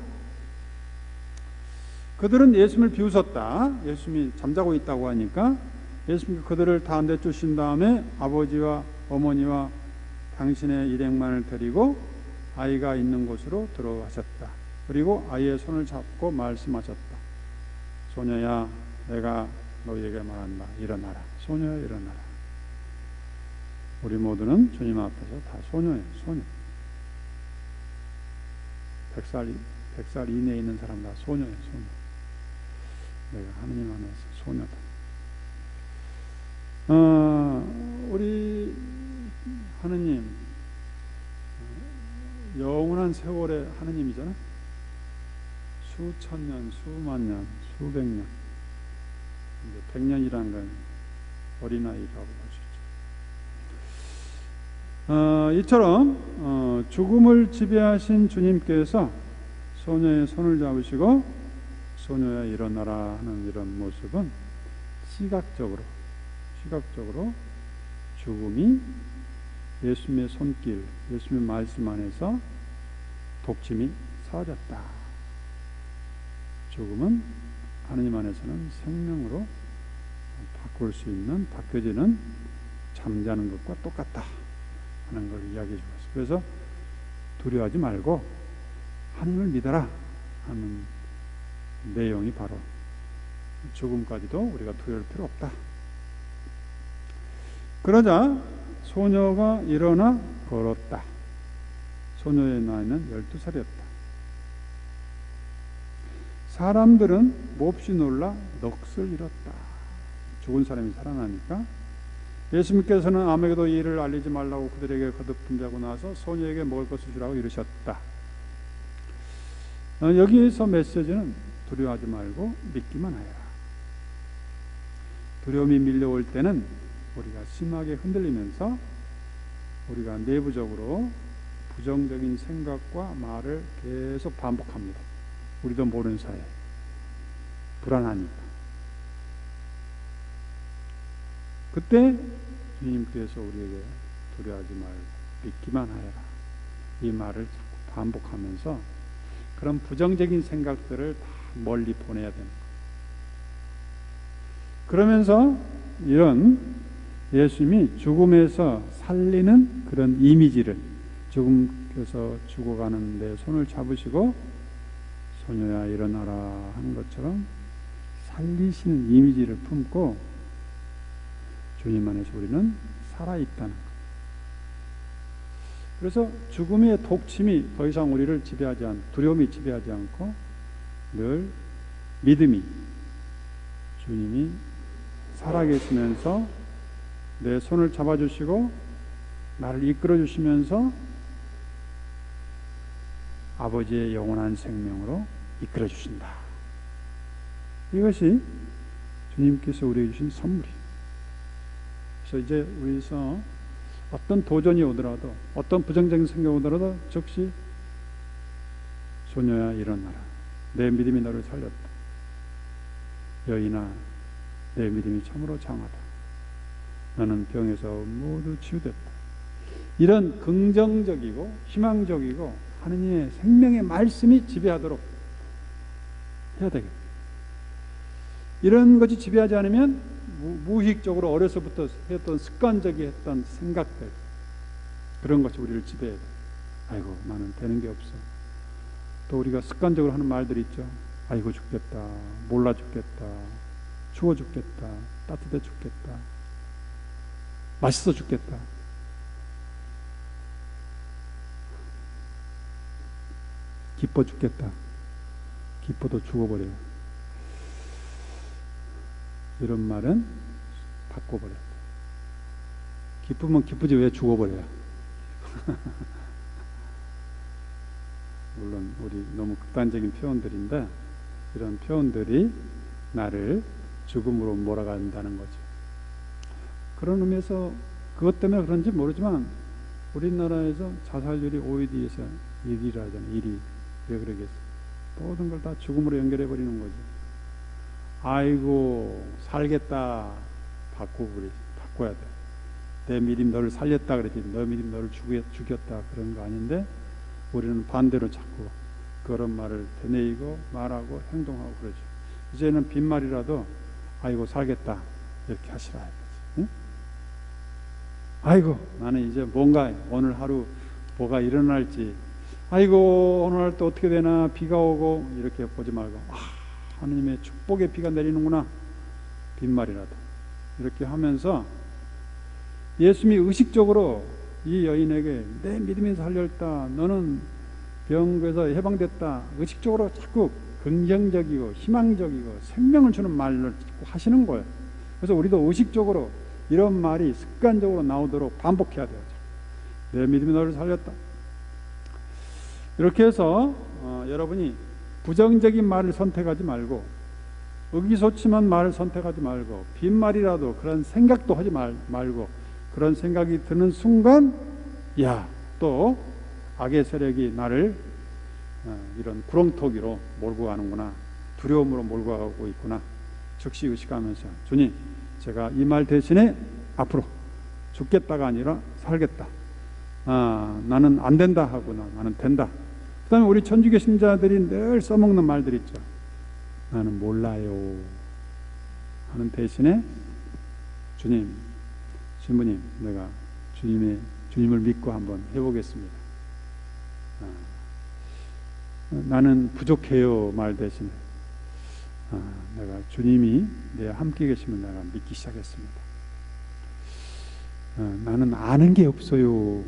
그들은 예수님을 비웃었다. 예수님이 잠자고 있다고 하니까 예수님이 그들을 다 내쫓으신 다음에 아버지와 어머니와 당신의 일행만을 데리고 아이가 있는 곳으로 들어가셨다. 그리고 아이의 손을 잡고 말씀하셨다. 소녀야, 내가 너희에게 말한다. 일어나라. 소녀야, 일어나라. 우리 모두는 주님 앞에서 다 소녀예요. 소녀. 100살 이내에 있는 사람 다 소녀예요. 소녀. 내가 하느님 안에서 소녀다. 우리 하느님 영원한 세월의 하느님이잖아. 수천 년, 수만 년, 수백 년. 100년이라는 건 어린아이라고 할 수 있죠. 이처럼 죽음을 지배하신 주님께서 소녀의 손을 잡으시고 소녀야 일어나라 하는 이런 모습은 시각적으로 죽음이 예수님의 손길, 예수님의 말씀 안에서 독침이 사라졌다. 죽음은 하느님 안에서는 생명으로 바꿀 수 있는, 바뀌어지는 잠자는 것과 똑같다 하는 걸 이야기해 주었어요. 그래서 두려워하지 말고 하느님을 믿어라 하는 내용이 바로 죽음까지도 우리가 두려울 필요 없다. 그러자 소녀가 일어나 걸었다. 소녀의 나이는 12살이었다. 사람들은 몹시 놀라 넋을 잃었다. 죽은 사람이 살아나니까 예수님께서는 아무에게도 이 일을 알리지 말라고 그들에게 거듭 분부하고 나서 소녀에게 먹을 것을 주라고 이르셨다. 여기에서 메시지는 두려워하지 말고 믿기만 하여라. 두려움이 밀려올 때는 우리가 심하게 흔들리면서 우리가 내부적으로 부정적인 생각과 말을 계속 반복합니다. 우리도 모르는 사이에 불안하니까. 그때 주님께서 우리에게 두려워하지 말고 믿기만 하여라 이 말을 자꾸 반복하면서 그런 부정적인 생각들을 다 멀리 보내야 되는 거예요. 그러면서 이런 예수님이 죽음에서 살리는 그런 이미지를 죽음에서 죽어가는 데 손을 잡으시고 소녀야 일어나라 하는 것처럼 살리시는 이미지를 품고 주님 안에서 우리는 살아있다는 것. 그래서 죽음의 독침이 더 이상 우리를 지배하지 않고 두려움이 지배하지 않고 늘 믿음이 주님이 살아계시면서 내 손을 잡아주시고 나를 이끌어 주시면서 아버지의 영원한 생명으로 이끌어 주신다. 이것이 주님께서 우리에게 주신 선물이에요. 그래서 이제 우리에서 어떤 도전이 오더라도, 어떤 부정적인 생각이 오더라도 즉시 소녀야 일어나라. 내 믿음이 너를 살렸다. 여인아 내 믿음이 참으로 장하다. 너는 병에서 모두 치유됐다. 이런 긍정적이고 희망적이고 하느님의 생명의 말씀이 지배하도록 해야 되겠다. 이런 것이 지배하지 않으면 무의식적으로 어려서부터 했던 습관적이 했던 생각들, 그런 것이 우리를 지배해야 돼. 아이고 나는 되는 게 없어. 또 우리가 습관적으로 하는 말들이 있죠. 아이고 죽겠다, 몰라 죽겠다, 추워 죽겠다, 따뜻해 죽겠다, 맛있어 죽겠다. 기뻐 죽겠다. 기뻐도 죽어버려요. 이런 말은 바꿔버려요. 기쁘면 기쁘지 왜 죽어버려요? 물론 우리 너무 극단적인 표현들인데 이런 표현들이 나를 죽음으로 몰아간다는 거죠. 그런 의미에서 그것 때문에 그런지 모르지만 우리나라에서 자살률이 OED에서 1위라 하잖아요. 1위. 왜 그러겠어? 모든 걸 다 죽음으로 연결해 버리는 거죠. 아이고 살겠다 바꿔야 돼. 내 믿음 너를 살렸다 그러지, 너 믿음 너를 죽였다 그런 거 아닌데 우리는 반대로 자꾸 그런 말을 되뇌이고 말하고 행동하고 그러죠. 이제는 빈말이라도 아이고 살겠다 이렇게 하시라 이거지. 응? 아이고 나는 이제 뭔가 오늘 하루 뭐가 일어날지, 아이고 오늘 또 어떻게 되나, 비가 오고 이렇게 보지 말고 하느님의 축복의 비가 내리는구나, 빈말이라도 이렇게 하면서 예수님이 의식적으로 이 여인에게 내 믿음이 살렸다, 너는 병에서 해방됐다, 의식적으로 자꾸 긍정적이고 희망적이고 생명을 주는 말을 자꾸 하시는 거예요. 그래서 우리도 의식적으로 이런 말이 습관적으로 나오도록 반복해야 돼요. 내 믿음이 너를 살렸다. 이렇게 해서 여러분이 부정적인 말을 선택하지 말고 의기소침한 말을 선택하지 말고 빈말이라도 그런 생각도 하지 말고 그런 생각이 드는 순간 야, 또 악의 세력이 나를 이런 구렁텅이로 몰고 가는구나, 두려움으로 몰고 가고 있구나 즉시 의식하면서 주님 제가 이 말 대신에 앞으로 죽겠다가 아니라 살겠다, 나는 안 된다 하구나, 나는 된다. 그 다음에 우리 천주교 신자들이 늘 써먹는 말들이 있죠. 나는 몰라요 하는 대신에 주님, 신부님 내가 주님을 믿고 한번 해보겠습니다. 나는 부족해요 말 대신에 내가 주님이 내 함께 계시면 내가 믿기 시작했습니다. 나는 아는 게 없어요.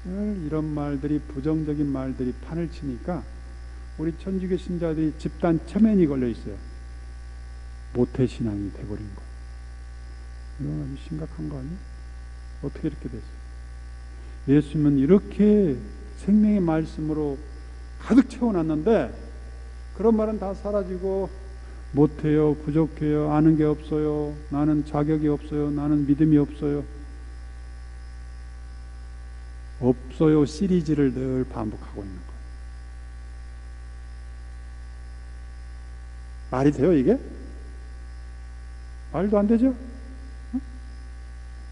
이런 말들이, 부정적인 말들이 판을 치니까 우리 천주교 신자들이 집단 체면이 걸려 있어요. 모태신앙이 돼버린 거. 이건 아주 심각한 거 아니에요? 어떻게 이렇게 됐어요? 예수님은 이렇게 생명의 말씀으로 가득 채워놨는데 그런 말은 다 사라지고 못해요, 부족해요, 아는 게 없어요, 나는 자격이 없어요, 나는 믿음이 없어요, 없어요 시리즈를 늘 반복하고 있는 거예요. 말이 돼요 이게? 말도 안 되죠?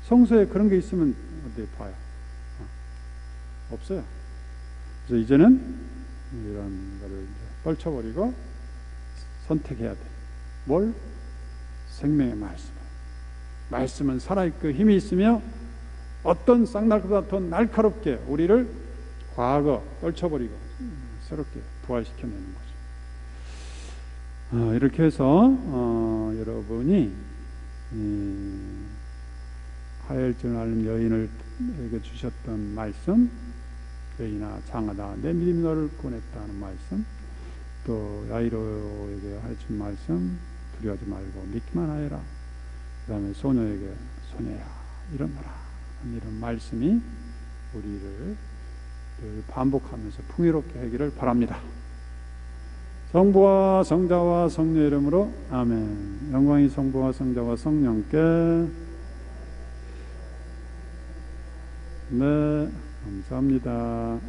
성서에 그런 게 있으면 어디 봐요. 없어요. 그래서 이제는 이런 거를 이제 떨쳐버리고 선택해야 돼. 뭘? 생명의 말씀. 말씀은 살아있고 힘이 있으며 어떤 쌍날보다 더 날카롭게 우리를 과거 떨쳐버리고 새롭게 부활시켜내는 거죠. 이렇게 해서 여러분이 하혈증을 앓는 여인에게 주셨던 말씀, 여인아 장하다 내 믿음이 너를 구원했다 하는 말씀, 또 야이로에게 하신 말씀, 두려워하지 말고 믿기만 하여라. 그 다음에 소녀에게 소녀야 일어나라. 이런 말씀이 우리를 늘 반복하면서 풍요롭게 하기를 바랍니다. 성부와 성자와 성령의 이름으로 아멘. 영광이 성부와 성자와 성령께. 네, 감사합니다.